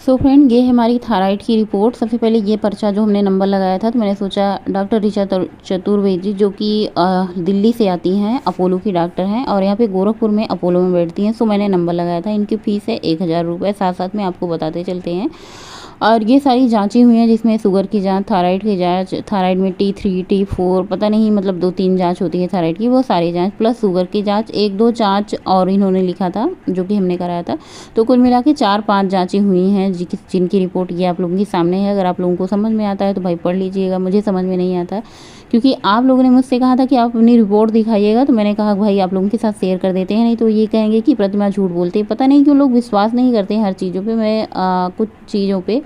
So friend, ये है हमारी थायराइड की रिपोर्ट। सबसे पहले ये पर्चा जो हमने नंबर लगाया था, तो मैंने सोचा डॉक्टर ऋचा चतुर्वेदी जो कि दिल्ली से आती हैं, अपोलो की डॉक्टर हैं और यहाँ पे गोरखपुर में अपोलो में बैठती हैं। सो मैंने नंबर लगाया था। इनकी फ़ीस है 1000 रुपये। साथ साथ में आपको बताते चलते हैं। और ये सारी जांचें हुई हैं, जिसमें शुगर की जांच, थायराइड की जांच, थायराइड में T3 T4 पता नहीं, मतलब 2-3 जांच होती है थायराइड की, वो सारी जांच, प्लस शुगर की जांच 1-2 जांच और इन्होंने लिखा था जो कि हमने कराया था। तो कुल मिला के 4-5 जांचें हुई हैं जिनकी रिपोर्ट ये आप लोगों के सामने है। अगर आप लोगों को समझ में आता है तो भाई पढ़ लीजिएगा। मुझे समझ में नहीं आता, क्योंकि आप लोगों ने मुझसे कहा था कि आप अपनी रिपोर्ट दिखाइएगा, तो मैंने कहा भाई आप लोगों के साथ शेयर कर देते हैं, नहीं तो ये कहेंगे कि प्रतिमा झूठ बोलते हैं। पता नहीं क्यों लोग विश्वास नहीं करते हैं हर चीज़ों पे। मैं कुछ चीज़ों पे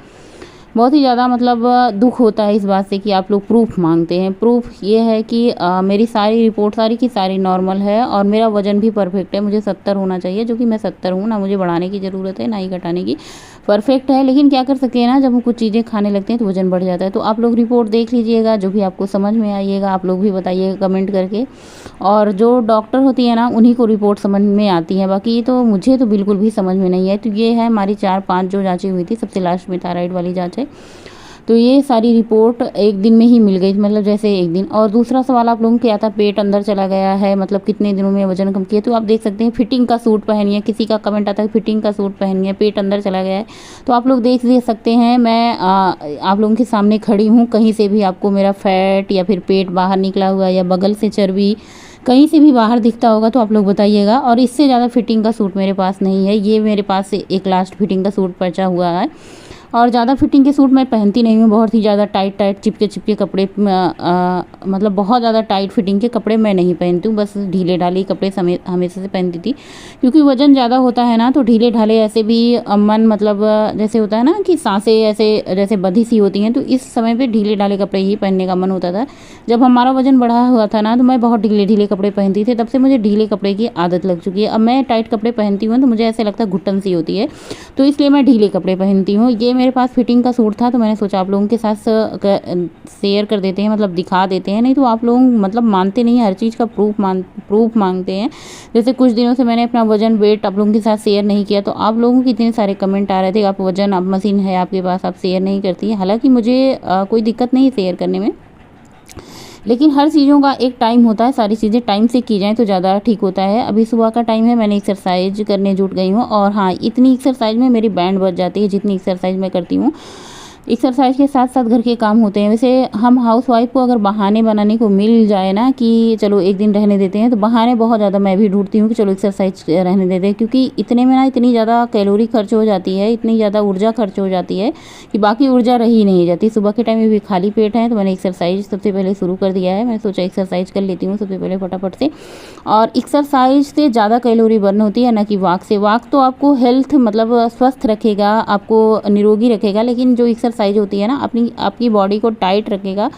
बहुत ही ज़्यादा मतलब दुख होता है इस बात से कि आप लोग प्रूफ मांगते हैं। प्रूफ ये है कि मेरी सारी रिपोर्ट सारी की सारी नॉर्मल है और मेरा वज़न भी परफेक्ट है। मुझे 70 होना चाहिए, जो कि मैं 70 हूँ। ना मुझे बढ़ाने की ज़रूरत है ना ही घटाने की, परफेक्ट है। लेकिन क्या कर सकते हैं ना, जब हम कुछ चीज़ें खाने लगते हैं तो वज़न बढ़ जाता है। तो आप लोग रिपोर्ट देख लीजिएगा, जो भी आपको समझ में आइएगा आप लोग भी बताइएगा कमेंट करके। और जो डॉक्टर होती है ना, उन्हीं को रिपोर्ट समझ में आती है, बाकी तो मुझे तो बिल्कुल भी समझ में नहीं है। तो ये है हमारी 4-5 जो जाँचें हुई थी। सबसे लास्ट में थायराइड वाली जाँच है। तो ये सारी रिपोर्ट एक दिन में ही मिल गई, मतलब जैसे एक दिन। और दूसरा सवाल आप लोगों के आता, पेट अंदर चला गया है, मतलब कितने दिनों में वजन कम किया। तो आप देख सकते हैं फिटिंग का सूट पहनिए, किसी का कमेंट आता है फिटिंग का सूट पहनिए, पेट अंदर चला गया है। तो आप लोग देख सकते हैं, मैं आप लोगों के सामने खड़ी हूँ। कहीं से भी आपको मेरा फैट या फिर पेट बाहर निकला हुआ या बगल से चर्बी कहीं से भी बाहर दिखता होगा तो आप लोग बताइएगा। और इससे ज़्यादा फिटिंग का सूट मेरे पास नहीं है। ये मेरे पास से एक लास्ट फिटिंग का सूट बचा हुआ है। और ज़्यादा फिटिंग के सूट मैं पहनती नहीं हूँ। बहुत ही ज़्यादा टाइट चिपके कपड़े, मतलब बहुत ज़्यादा टाइट फिटिंग के कपड़े मैं नहीं पहनती हूँ। बस ढीले ढाले कपड़े हमेशा से पहनती थी, क्योंकि वज़न ज़्यादा होता है ना, तो ढीले ढाले ऐसे भी मन, मतलब जैसे होता है ना कि सांसें ऐसे जैसे बंधी सी होती हैं, तो इस समय पे ढीले ढाले कपड़े ही पहनने का मन होता था। जब हमारा वज़न बढ़ा हुआ था ना, तो मैं बहुत ढीले ढीले कपड़े पहनती थी। तब से मुझे ढीले कपड़े की आदत लग चुकी है। अब मैं टाइट कपड़े पहनती हूँ तो मुझे ऐसे लगता है घुटन सी होती है, तो इसलिए मैं ढीले कपड़े पहनती हूँ। ये मेरे पास फिटिंग का सूट था, तो मैंने सोचा आप लोगों के साथ शेयर कर देते हैं, मतलब दिखा देते हैं। नहीं तो आप लोग मतलब मानते नहीं, हर चीज़ का प्रूफ मांगते हैं। जैसे कुछ दिनों से मैंने अपना वजन वेट आप लोगों के साथ शेयर नहीं किया, तो आप लोगों के इतने सारे कमेंट आ रहे थे, आप वजन आप मशीन है आपके पास, आप शेयर नहीं करती है। हालांकि मुझे कोई दिक्कत नहीं शेयर करने में, लेकिन हर चीज़ों का एक टाइम होता है। सारी चीज़ें टाइम से की जाएँ तो ज़्यादा ठीक होता है। अभी सुबह का टाइम है, मैंने एक्सरसाइज करने जुट गई हूँ। और हाँ, इतनी एक्सरसाइज में मेरी बैंड बज जाती है जितनी एक्सरसाइज मैं करती हूँ। एक्सरसाइज के साथ साथ घर के काम होते हैं। वैसे हम हाउसवाइफ को अगर बहाने बनाने को मिल जाए ना कि चलो एक दिन रहने देते हैं, तो बहाने बहुत ज़्यादा मैं भी ढूंढती हूँ कि चलो एक्सरसाइज रहने देते हैं, क्योंकि इतने में ना इतनी ज़्यादा कैलोरी खर्च हो जाती है, इतनी ज़्यादा ऊर्जा खर्च हो जाती है कि बाकी ऊर्जा रही नहीं जाती। सुबह के टाइम में भी खाली पेट है, तो मैंने एक्सरसाइज सबसे पहले शुरू कर दिया है। मैं सोचा एक्सरसाइज कर लेती हूँ सबसे पहले फटाफट से। और एक्सरसाइज से ज़्यादा कैलोरी बर्न होती है ना कि वॉक से। वॉक तो आपको हेल्थ मतलब स्वस्थ रखेगा, आपको निरोगी रखेगा, लेकिन जो एक्सरसाइज होती है ना, आपकी बॉडी को टाइट रखेगा।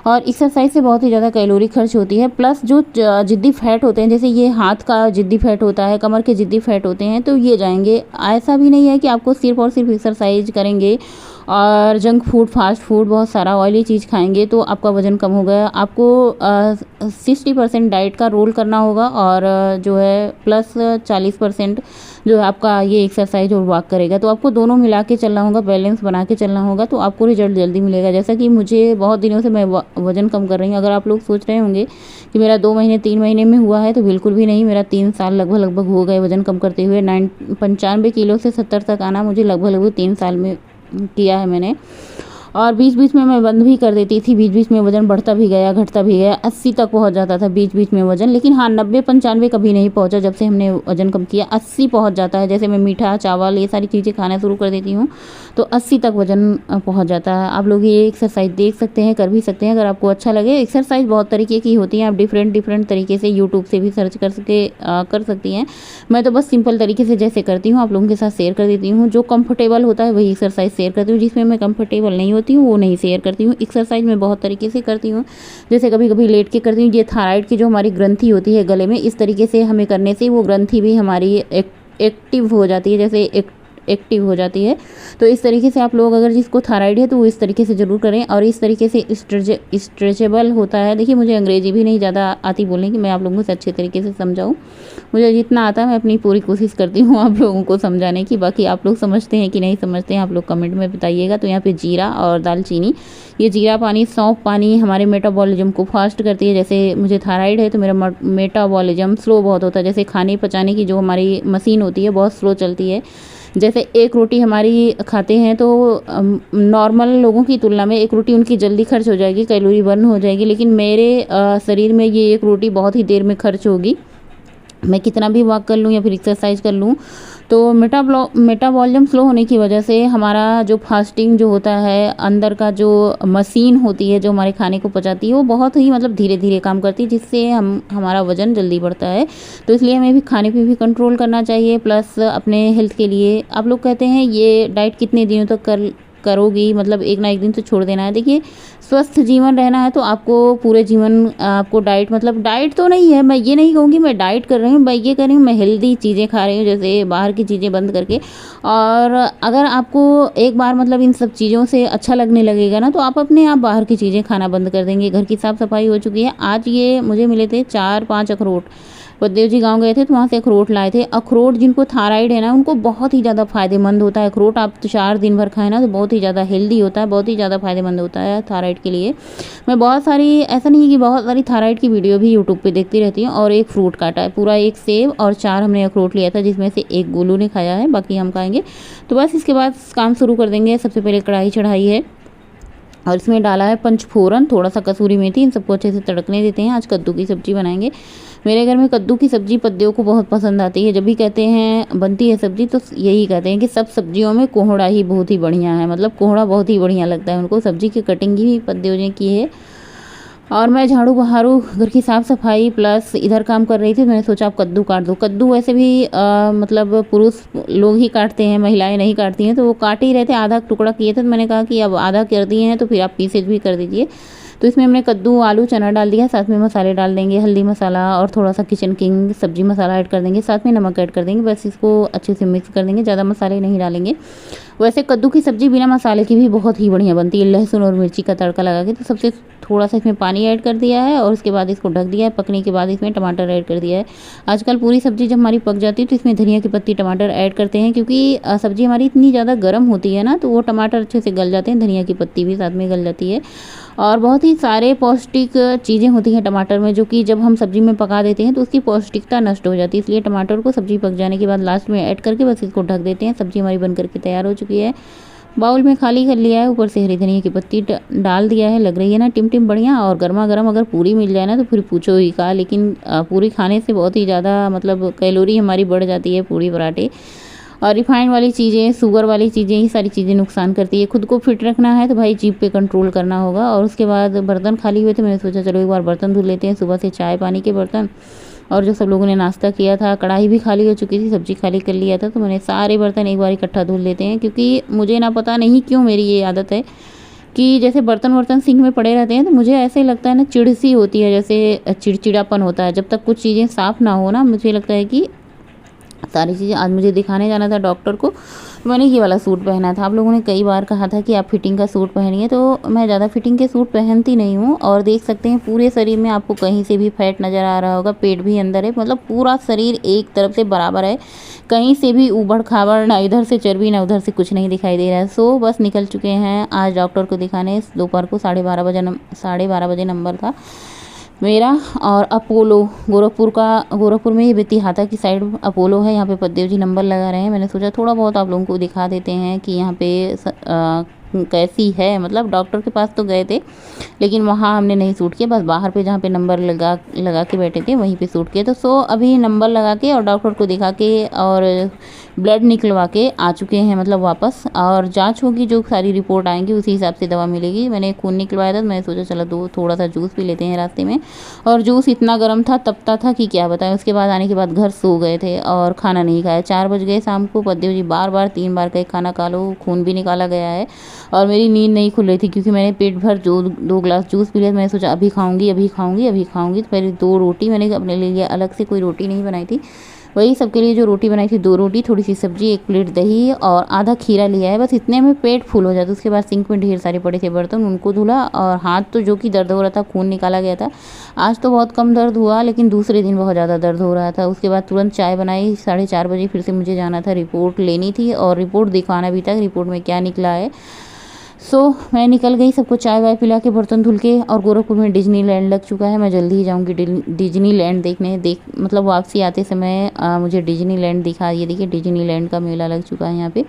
और एक्सरसाइज से बहुत ही ज़्यादा कैलोरी खर्च होती है। प्लस जो जिद्दी फैट होते हैं, जैसे ये हाथ का जिद्दी फैट होता है, कमर के जिद्दी फैट होते हैं, तो ये जाएंगे। ऐसा भी नहीं है कि आपको सिर्फ और सिर्फ एक्सरसाइज करेंगे और जंक फूड, फास्ट फूड, बहुत सारा ऑयली चीज़ खाएंगे तो आपका वज़न कम हो गया। आपको 60% डाइट का रोल करना होगा, और जो है प्लस 40% जो है आपका ये एक्सरसाइज और वॉक करेगा। तो आपको दोनों मिला के चलना होगा, बैलेंस बना के चलना होगा, तो आपको रिजल्ट जल्दी मिलेगा। जैसा कि मुझे बहुत दिनों से मैं वज़न कम कर रही हूँ। अगर आप लोग सोच रहे होंगे कि मेरा 2 महीने 3 महीने में हुआ है, तो बिल्कुल भी नहीं। मेरा 3 साल लगभग हो गए वज़न कम करते हुए। 95 किलो से 70 तक आना मुझे लगभग 3 साल में किया है मैंने। और बीच बीच में मैं बंद भी कर देती थी, बीच बीच में वज़न बढ़ता भी गया घटता भी गया, 80 तक पहुंच जाता था बीच बीच में वज़न। लेकिन हाँ, 90-95 कभी नहीं पहुंचा। जब से हमने वज़न कम किया 80 पहुंच जाता है। जैसे मैं मीठा चावल ये सारी चीज़ें खाना शुरू कर देती हूँ, तो 80 तक वज़न पहुँच जाता है। आप लोग ये एक्सरसाइज देख सकते हैं, कर भी सकते हैं अगर आपको अच्छा लगे। एक्सरसाइज बहुत तरीके की होती हैं, आप डिफरेंट तरीके से यूट्यूब से भी सर्च कर सकती हैं। मैं तो बस सिंपल तरीके से जैसे करती हूँ आप लोगों के साथ शेयर कर देती हूँ। जो कंफर्टेबल होता है वही एक्सरसाइज शेयर करती हूँ, जिसमें मैं कंफर्टेबल नहीं होती हूँ वो नहीं शेयर करती हूँ। एक्सरसाइज मैं बहुत तरीके से करती हूँ, जैसे कभी कभी लेट के करती हूँ। ये थायराइड की जो हमारी ग्रंथि होती है गले में, इस तरीके से हमें करने से वो ग्रंथि भी हमारी एक्टिव हो जाती है। जैसे एक्टिव हो जाती है। तो इस तरीके से आप लोग अगर जिसको थायराइड है तो वो इस तरीके से ज़रूर करें। और इस तरीके से स्ट्रेचेबल होता है। देखिए मुझे अंग्रेजी भी नहीं ज़्यादा आती बोलने की, मैं आप लोगों से अच्छे तरीके से समझाऊँ, मुझे जितना आता है मैं अपनी पूरी कोशिश करती हूँ आप लोगों को समझाने की। बाकी आप लोग समझते हैं कि नहीं समझते हैं आप लोग कमेंट में बताइएगा। तो यहाँ पे जीरा और दालचीनी, ये जीरा पानी, सौंफ पानी हमारे मेटाबॉलिज्म को फास्ट करती है। जैसे मुझे थायराइड है तो मेरा मेटाबॉलिज्म स्लो बहुत होता है, जैसे खाने पचाने की जो हमारी मशीन होती है बहुत स्लो चलती है। जैसे एक रोटी हमारी खाते हैं तो नॉर्मल लोगों की तुलना में एक रोटी उनकी जल्दी खर्च हो जाएगी, कैलोरी बर्न हो जाएगी, लेकिन मेरे शरीर में ये एक रोटी बहुत ही देर में खर्च होगी। मैं कितना भी वॉक कर लूँ या फिर एक्सरसाइज कर लूँ तो मेटाबॉलिज्म स्लो होने की वजह से हमारा जो फास्टिंग जो होता है, अंदर का जो मशीन होती है जो हमारे खाने को पचाती है, वो बहुत ही मतलब धीरे धीरे काम करती है, जिससे हमारा वज़न जल्दी बढ़ता है। तो इसलिए हमें भी खाने पे भी कंट्रोल करना चाहिए, प्लस अपने हेल्थ के लिए। आप लोग कहते हैं ये डाइट कितने दिनों तक करोगी, मतलब एक ना एक दिन तो छोड़ देना है। देखिए स्वस्थ जीवन रहना है तो आपको पूरे जीवन आपको डाइट, मतलब डाइट तो नहीं है, मैं ये नहीं कहूँगी मैं डाइट कर रही हूँ, मैं ये कर रही हूँ मैं हेल्दी चीज़ें खा रही हूँ, जैसे बाहर की चीज़ें बंद करके। और अगर आपको एक बार मतलब इन सब चीज़ों से अच्छा लगने लगेगा ना, तो आप अपने आप बाहर की चीज़ें खाना बंद कर देंगे। घर की साफ़ सफाई हो चुकी है। आज ये मुझे मिले थे 4-5 अखरोट, बलदेव जी गाँव गए थे तो वहाँ से अखरोट लाए थे। अखरोट जिनको थायराइड है ना उनको बहुत ही ज़्यादा फायदेमंद होता है अखरोट। आप तुषार दिन भर खाएं ना तो बहुत ही ज़्यादा हेल्दी होता है, बहुत ही ज़्यादा फायदेमंद होता है थायराइड के लिए। मैं बहुत सारी, ऐसा नहीं है कि बहुत सारी थायराइड की वीडियो भी यूट्यूब पे देखती रहती हूँ। और एक फ्रूट काटा है पूरा, एक सेब और 4 हमने अखरोट लिया था, जिसमें से एक गोलू ने खाया है, बाकी हम खाएंगे। तो बस इसके बाद काम शुरू कर देंगे। सबसे पहले कढ़ाई चढ़ाई है और इसमें डाला है पंचफोरन, थोड़ा सा कसूरी मेथी, इन सबको अच्छे से तड़कने देते हैं। आज कद्दू की सब्ज़ी बनाएंगे। मेरे घर में कद्दू की सब्ज़ी पद्दियों को बहुत पसंद आती है। जब भी कहते हैं बनती है सब्ज़ी तो यही कहते हैं कि सब सब्जियों में कोहड़ा ही बहुत ही बढ़िया है, मतलब कोहड़ा बहुत ही बढ़िया लगता है उनको। सब्ज़ी की कटिंग भी पद्दियों ने की है। और मैं झाड़ू बहारू घर की साफ़ सफाई प्लस इधर काम कर रही थी। मैंने सोचा आप कद्दू काट दो। कद्दू वैसे भी मतलब पुरुष लोग ही काटते हैं, महिलाएं नहीं काटती हैं, तो वो काट ही रहे थे। आधा टुकड़ा किए थे तो मैंने कहा कि अब आधा कर दिए हैं तो फिर आप पीसेज भी कर दीजिए। तो इसमें हमने कद्दू, आलू, चना डाल दिया, साथ में मसाले डाल देंगे, हल्दी मसाला और थोड़ा सा किचन किंग सब्जी मसाला ऐड कर देंगे, साथ में नमक ऐड कर देंगे। बस इसको अच्छे से मिक्स कर देंगे, ज़्यादा मसाले नहीं डालेंगे। वैसे कद्दू की सब्ज़ी बिना मसाले की भी बहुत ही बढ़िया बनती है, लहसुन और मिर्ची का तड़का लगा के। तो सबसे थोड़ा सा इसमें पानी ऐड कर दिया है और उसके बाद इसको ढक दिया है। पकने के बाद इसमें टमाटर ऐड कर दिया है। आजकल पूरी सब्ज़ी जब हमारी पक जाती है तो इसमें धनिया की पत्ती, टमाटर ऐड करते हैं, क्योंकि सब्ज़ी हमारी इतनी ज़्यादा गर्म होती है ना तो वो टमाटर अच्छे से गल जाते हैं, धनिया की पत्ती भी साथ में गल जाती है। और बहुत ही सारे पौष्टिक चीज़ें होती हैं टमाटर में, जो कि जब हम सब्ज़ी में पका देते हैं तो उसकी पौष्टिकता नष्ट हो जाती है। इसलिए टमाटर को सब्ज़ी पक जाने के बाद लास्ट में ऐड करके बस इसको ढक देते हैं। सब्ज़ी हमारी बन करके तैयार हो चुकी है। बाउल में खाली कर लिया है, ऊपर से हरी धनिया की पत्ती डाल दिया है। लग रही है ना टिम टिम बढ़िया। और गर्मा गर्म अगर पूरी मिल जाए ना तो फिर पूछो ही का। लेकिन पूरी खाने से बहुत ही ज़्यादा मतलब कैलोरी हमारी बढ़ जाती है, पूरी पराठे। और रिफाइंड वाली चीज़ें, शुगर वाली चीज़ें, ये सारी चीज़ें नुकसान करती है। खुद को फिट रखना है तो भाई जीभ पे कंट्रोल करना होगा। और उसके बाद बर्तन खाली हुए थे, मैंने सोचा चलो एक बार बर्तन धुल लेते हैं। सुबह से चाय पानी के बर्तन और जो सब लोगों ने नाश्ता किया था, कढ़ाई भी खाली हो चुकी थी, सब्जी खाली कर लिया था, तो मैंने सारे बर्तन एक बार इकट्ठा धुल लेते हैं। क्योंकि मुझे ना पता नहीं क्यों मेरी ये आदत है कि जैसे बर्तन सिंक में पड़े रहते हैं तो मुझे ऐसे लगता है ना, चिड़ सी होती है, जैसे चिड़चिड़ापन होता है। जब तक कुछ चीज़ें साफ़ ना हो ना, मुझे लगता है कि सारी चीज़ें। आज मुझे दिखाने जाना था डॉक्टर को, मैंने ये वाला सूट पहना था। आप लोगों ने कई बार कहा था कि आप फिटिंग का सूट पहनिए, तो मैं ज़्यादा फिटिंग के सूट पहनती नहीं हूँ। और देख सकते हैं पूरे शरीर में आपको कहीं से भी फैट नज़र आ रहा होगा, पेट भी अंदर है, मतलब पूरा शरीर एक तरफ से बराबर है, कहीं से भी ऊबड़ खाबड़, ना इधर से चर्बी ना उधर से कुछ नहीं दिखाई दे रहा है। सो बस निकल चुके हैं आज डॉक्टर को दिखाने। दोपहर को 12:30 बजे नंबर था मेरा। और अपोलो गोरखपुर में, ये बेतिहाता की साइड अपोलो है, यहाँ पे पद्देव जी नंबर लगा रहे हैं। मैंने सोचा थोड़ा बहुत आप लोगों को दिखा देते हैं कि यहाँ पे कैसी है। मतलब डॉक्टर के पास तो गए थे लेकिन वहाँ हमने नहीं सूट किया, बस बाहर पे जहाँ पे नंबर लगा के बैठे थे वहीं पे सूट किया। तो सो अभी नंबर लगा के और डॉक्टर को दिखा के और ब्लड निकलवा के आ चुके हैं, मतलब वापस। और जांच होगी, जो सारी रिपोर्ट आएंगी उसी हिसाब से दवा मिलेगी। मैंने खून निकलवाया था तो मैंने सोचा चलो थोड़ा सा जूस पी लेते हैं रास्ते में। और जूस इतना गर्म था, तपता था कि क्या बताएं। उसके बाद आने के बाद घर सो गए थे और खाना नहीं खाया। 4 बज गए शाम को। पद्देव जी बार 3 बार कहे खाना खा लो, खून भी निकाला गया है। और मेरी नींद नहीं खुल रही थी क्योंकि मैंने पेट भर 2 ग्लास जूस पी लिया। मैंने सोचा अभी खाऊंगी। तो पहले 2 रोटी मैंने अपने लिए अलग से कोई रोटी नहीं बनाई थी, वही सबके लिए जो रोटी बनाई थी, 2 रोटी, थोड़ी सी सब्जी, 1 प्लेट दही और आधा खीरा लिया है। बस इतने में पेट फुल हो जाता। उसके बाद सिंक में ढेर सारे पड़े थे बर्तन, उनको धुला और हाथ तो जो कि दर्द हो रहा था, खून निकाला गया था। आज तो बहुत कम दर्द हुआ, लेकिन दूसरे दिन बहुत ज़्यादा दर्द हो रहा था। उसके बाद तुरंत चाय बनाई, 4:30 बजे फिर से मुझे जाना था, रिपोर्ट लेनी थी और रिपोर्ट दिखाना भी था, रिपोर्ट में क्या निकला है। मैं निकल गई, सबको चाय वाय पिला के बर्तन धुल के। और गोरखपुर में डिज्नीलैंड लग चुका है, मैं जल्दी ही जाऊंगी डिज्नीलैंड देखने। मतलब वापसी आते समय मुझे डिज्नीलैंड दिखा। ये देखिए डिज्नीलैंड का मेला लग चुका है यहाँ पे।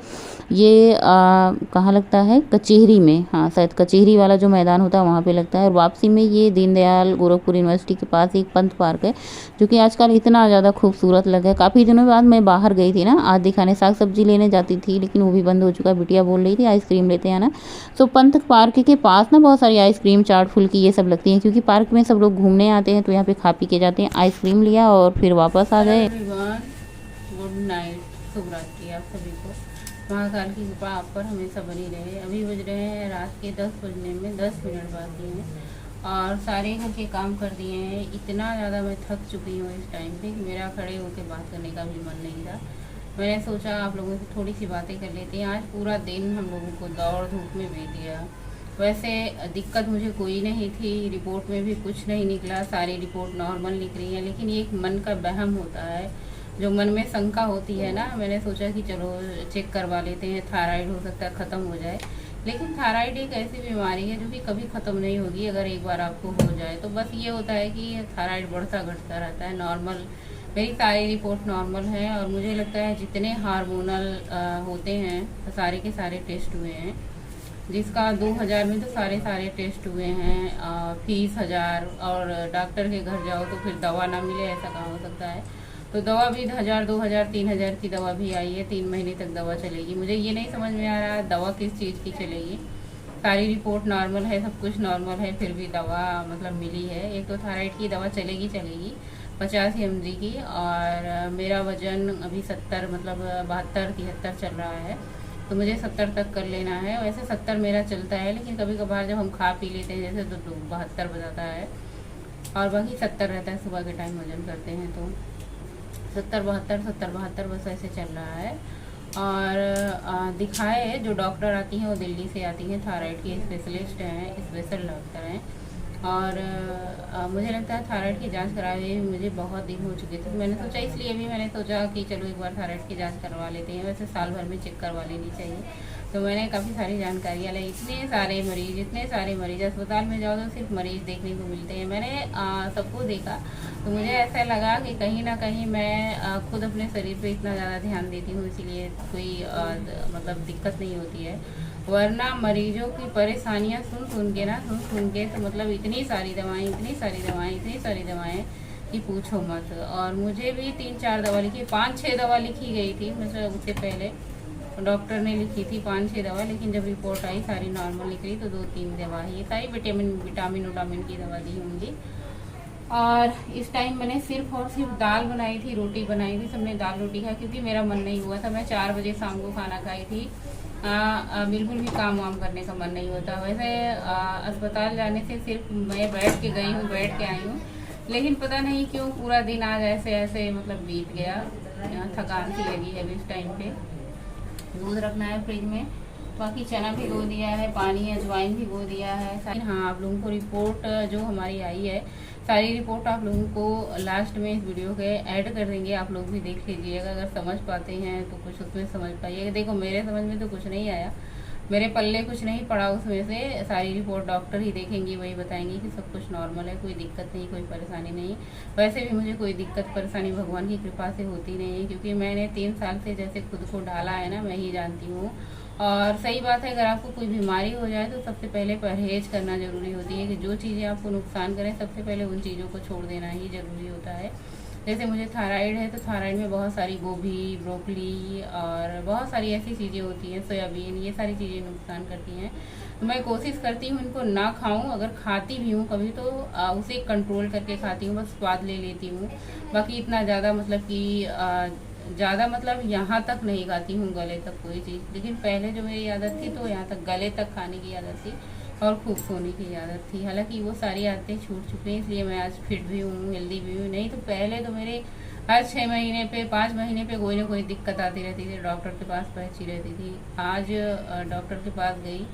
ये कहाँ लगता है, कचहरी में, हाँ शायद कचहरी वाला जो मैदान होता है वहाँ पे लगता है। और वापसी में ये दीनदयाल गोरखपुर यूनिवर्सिटी के पास एक पंत पार्क है, जो कि आजकल इतना ज़्यादा खूबसूरत लगा है। काफ़ी दिनों बाद मैं बाहर गई थी ना, आज दिखाने साग सब्जी लेने जाती थी, लेकिन वो भी बंद हो चुका है। बिटिया बोल रही थी आइसक्रीम लेते हैं ना, तो पंत पार्क के पास ना बहुत सारी आइसक्रीम, चाट, फुल्की ये सब लगती हैं, क्योंकि पार्क में सब लोग घूमने आते हैं, तो यहाँ पे खा पी के जाते हैं। आइसक्रीम लिया और फिर वापस आ गए। गुड नाइट, शुभ रात्रि आप सभी को। महाकाल की कृपा आप पर हमेशा बनी रहे। अभी बज रहे हैं रात के 10 बजने में 10 मिनट बाकी हैं और सारे घर के काम कर दिए हैं। इतना ज़्यादा मैं थक चुकी हूँ इस टाइम पे कि मेरा खड़े होकर बात करने का भी मन नहीं था। मैंने सोचा आप लोगों से थोड़ी सी बातें कर लेते हैं। आज पूरा दिन हम लोगों को दौड़ धूप में बीत गया। वैसे दिक्कत मुझे कोई नहीं थी, रिपोर्ट में भी कुछ नहीं निकला, सारी रिपोर्ट नॉर्मल निकल रही है। लेकिन एक मन का वहम होता है, जो मन में शंका होती है ना, मैंने सोचा कि चलो चेक करवा लेते हैं, थायराइड हो सकता है ख़त्म हो जाए। लेकिन थायराइड एक ऐसी बीमारी है जो कि कभी ख़त्म नहीं होगी अगर एक बार आपको हो जाए तो। बस ये होता है कि थायराइड बढ़ता घटता रहता है। नॉर्मल मेरी सारी रिपोर्ट नॉर्मल है और मुझे लगता है जितने हार्मोनल होते हैं सारे के सारे टेस्ट हुए हैं। जिसका 2000 में तो सारे टेस्ट हुए हैं। फीस 1000 और डॉक्टर के घर जाओ तो फिर दवा ना मिले, ऐसा कहाँ हो सकता है। तो दवा भी 1000, 2000, 3000 की दवा भी आई है। 3 महीने तक दवा चलेगी। मुझे ये नहीं समझ में आ रहा दवा किस चीज़ की चलेगी। सारी रिपोर्ट नॉर्मल है, सब कुछ नॉर्मल है, फिर भी दवा मतलब मिली है। एक तो थायराइड की दवा चलेगी 50 mg की। और मेरा वज़न अभी 70 मतलब 72 73 चल रहा है, तो मुझे 70 तक कर लेना है। वैसे 70 मेरा चलता है, लेकिन कभी कभार जब हम खा पी लेते हैं जैसे तो 72 बजाता है और बाकी 70 रहता है। सुबह के टाइम वज़न करते हैं तो 70 72 बस ऐसे चल रहा है। और दिखाए जो डॉक्टर आती हैं वो दिल्ली से आती हैं, थायराइड की स्पेशलिस्ट हैं, स्पेशल डॉक्टर हैं। और मुझे लगता है थायराइड की जांच कराए हुए मुझे बहुत दिन हो चुके थे। मैंने सोचा, इसलिए भी मैंने सोचा कि चलो एक बार थायराइड की जांच करवा लेते हैं। वैसे साल भर में चेक करवा लेनी चाहिए। तो मैंने काफ़ी सारी जानकारियाँ ली। इतने सारे मरीज अस्पताल में जाओ तो सिर्फ मरीज देखने को मिलते हैं। मैंने सबको देखा तो मुझे ऐसा लगा कि कहीं ना कहीं मैं खुद अपने शरीर पे इतना ज़्यादा ध्यान देती हूँ, इसीलिए कोई मतलब दिक्कत नहीं होती है। वरना मरीजों की परेशानियां सुन के तो मतलब इतनी सारी दवाएं कि पूछो मत। और मुझे भी 3-4 दवा लिखी, 5-6 दवा लिखी गई थी। मतलब उससे पहले डॉक्टर ने लिखी थी 5-6 दवा, लेकिन जब रिपोर्ट आई सारी नॉर्मल निकली तो 2-3 दवा ही, सारी विटामिन की दवा दी होंगी। और इस टाइम मैंने सिर्फ और सिर्फ दाल बनाई थी, रोटी बनाई थी, सबने दाल रोटी खाई क्योंकि मेरा मन नहीं हुआ था। मैं 4 बजे शाम को खाना खाई थी। बिल्कुल भी काम वाम करने का मन नहीं होता। वैसे अस्पताल जाने से सिर्फ मैं बैठ के आई हूँ, लेकिन पता नहीं क्यों पूरा दिन आज ऐसे मतलब बीत गया। थकान सी लगी है अभी इस टाइम पे। दूध रखना है फ्रिज में, बाकी चना भिगो दिया है, पानी अजवाइन भिगो दिया है। हाँ, आप लोगों को रिपोर्ट जो हमारी आई है, सारी रिपोर्ट आप लोगों को लास्ट में इस वीडियो के ऐड कर देंगे। आप लोग भी देख लीजिएगा, अगर समझ पाते हैं तो कुछ उसमें समझ पाइएगा। देखो मेरे समझ में तो कुछ नहीं आया, मेरे पल्ले कुछ नहीं पड़ा उसमें से। सारी रिपोर्ट डॉक्टर ही देखेंगी, वही बताएंगे कि सब कुछ नॉर्मल है, कोई दिक्कत नहीं, कोई परेशानी नहीं। वैसे भी मुझे कोई दिक्कत परेशानी भगवान की कृपा से होती नहीं है, क्योंकि मैंने 3 साल से जैसे खुद को ढाला है ना, मैं ही जानती हूँ। और सही बात है, अगर आपको कोई बीमारी हो जाए तो सबसे पहले परहेज करना ज़रूरी होती है, कि जो चीज़ें आपको नुकसान करें सबसे पहले उन चीज़ों को छोड़ देना ही ज़रूरी होता है। जैसे मुझे थायराइड है, तो थायराइड में बहुत सारी गोभी, ब्रोकली और बहुत सारी ऐसी चीज़ें होती हैं, सोयाबीन, ये सारी चीज़ें नुकसान करती हैं। तो मैं कोशिश करती हूँ इनको ना खाऊं। अगर खाती भी हूँ कभी तो उसे कंट्रोल करके खाती हूँ, बस स्वाद ले लेती हूँ। बाकी इतना ज़्यादा मतलब कि ज़्यादा मतलब यहाँ तक नहीं खाती हूँ, गले तक कोई चीज़। लेकिन पहले जो मेरी आदत थी तो यहाँ तक गले तक खाने की आदत थी और खूब सोने की आदत थी। हालांकि वो सारी आदतें छूट चुकी हैं, इसलिए मैं आज फिट भी हूँ, हेल्दी भी हूँ। नहीं तो पहले तो मेरे हर 6 महीने पे 5 महीने पे कोई ना कोई दिक्कत आती रहती थी, डॉक्टर के पास पहुंची रहती थी। आज डॉक्टर के पास गई।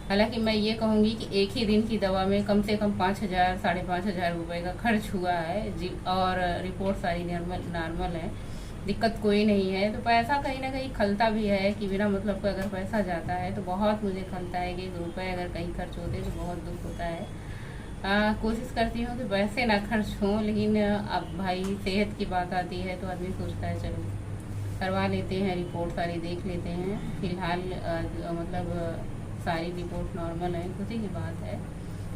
हालांकि मैं ये कहूँगी कि एक ही दिन की दवा में कम से कम 5,000 5,500 रुपये का खर्च हुआ है जी, और रिपोर्ट सारी नॉर्मल है, दिक्कत कोई नहीं है। तो पैसा कहीं ना कहीं खलता भी है कि बिना मतलब का अगर पैसा जाता है तो बहुत मुझे खलता है कि रुपये अगर कहीं खर्च होते तो बहुत दुख होता है। कोशिश करती हूँ कि पैसे ना खर्च हों, लेकिन अब भाई सेहत की बात आती है तो आदमी सोचता है चलो करवा लेते हैं, रिपोर्ट सारी देख लेते हैं। फिलहाल मतलब सारी रिपोर्ट नॉर्मल है, खुशी की बात है,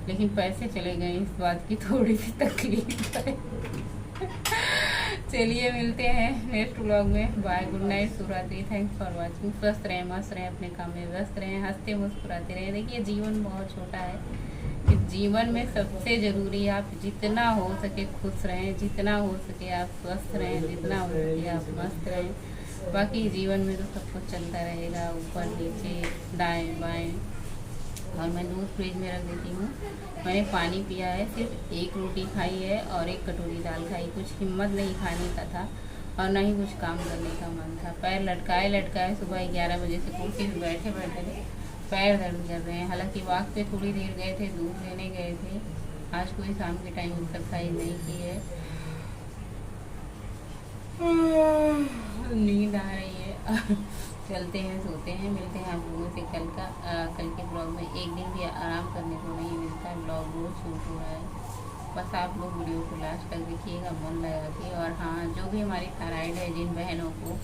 लेकिन पैसे चले गए इस बात की थोड़ी सी तकलीफ है। चलिए मिलते हैं नेक्स्ट व्लॉग में। बाय, गुड नाइट, शुभरात्रि, थैंक्स फॉर वाचिंग। स्वस्थ रहें, मस्त रहें, अपने काम में व्यस्त रहें, हंसते मुस्कुराते रहें। देखिए जीवन बहुत छोटा है, इस जीवन में सबसे ज़रूरी आप जितना हो सके खुश रहें, जितना हो सके आप स्वस्थ रहें, जितना हो सके आप मस्त रहें। बाकी जीवन में तो सब कुछ चलता रहेगा, ऊपर नीचे दाएं बाएं। और मैं दूध फ्रिज में रख देती हूँ। मैंने पानी पिया है, सिर्फ एक रोटी खाई है और एक कटोरी दाल खाई। कुछ हिम्मत नहीं खाने का था और ना ही कुछ काम करने का मन था। पैर लटकाए सुबह 11 बजे से कुर्सी पर बैठे बैठे पैर दर्द कर रहे हैं। हालांकि वॉक पे थोड़ी देर गए थे, दूध लेने गए थे। आज कोई शाम के टाइम एक्सरसाइज नहीं की है। नींद आ रही है। चलते हैं, सोते हैं, मिलते हैं आप लोगों से कल के ब्लॉग में। एक दिन भी आराम करने को नहीं मिलता, ब्लॉग रोज शूट हो रहा है। बस आप लोग वीडियो को लास्ट तक देखिएगा मन लगा के। और हाँ, जो भी हमारी थायराइड है जिन बहनों को,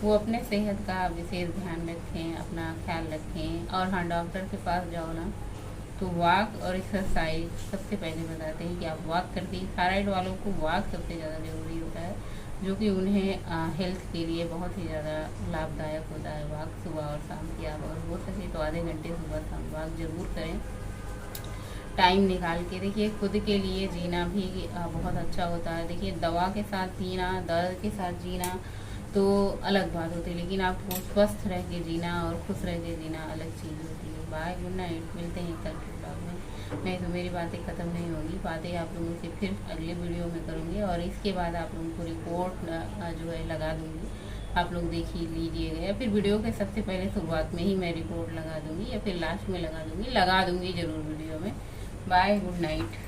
वो अपने सेहत का विशेष ध्यान रखें, अपना ख्याल रखें। और हाँ, डॉक्टर के पास जाओ ना तो वॉक और एक्सरसाइज सबसे पहले बताते हैं कि आप वॉक करती हैं। थायराइड वालों को वॉक सबसे ज़्यादा ज़रूरी होता है, जो कि उन्हें हेल्थ के लिए बहुत ही ज़्यादा लाभदायक होता है। वॉक सुबह और शाम की आप अगर हो सके तो आधे घंटे सुबह शाम वॉक ज़रूर करें, टाइम निकाल के। देखिए खुद के लिए जीना भी बहुत अच्छा होता है। देखिए दवा के साथ जीना, दर्द के साथ जीना तो अलग बात होती है, लेकिन आपको स्वस्थ रह के जीना और खुश रह के जीना अलग चीज़ होती है। बाय, गुड नाइट, मिलते हैं कल के ब्लॉग में। नहीं तो मेरी बातें ख़त्म नहीं होगी, बातें आप लोगों से फिर अगले वीडियो में करूँगी। और इसके बाद आप लोगों को रिपोर्ट जो है लगा दूँगी, आप लोग देख ही लीजिएगा। या फिर वीडियो के सबसे पहले शुरुआत में ही मैं रिपोर्ट लगा दूँगी, या फिर लास्ट में लगा दूँगी ज़रूर वीडियो में। Bye, good night.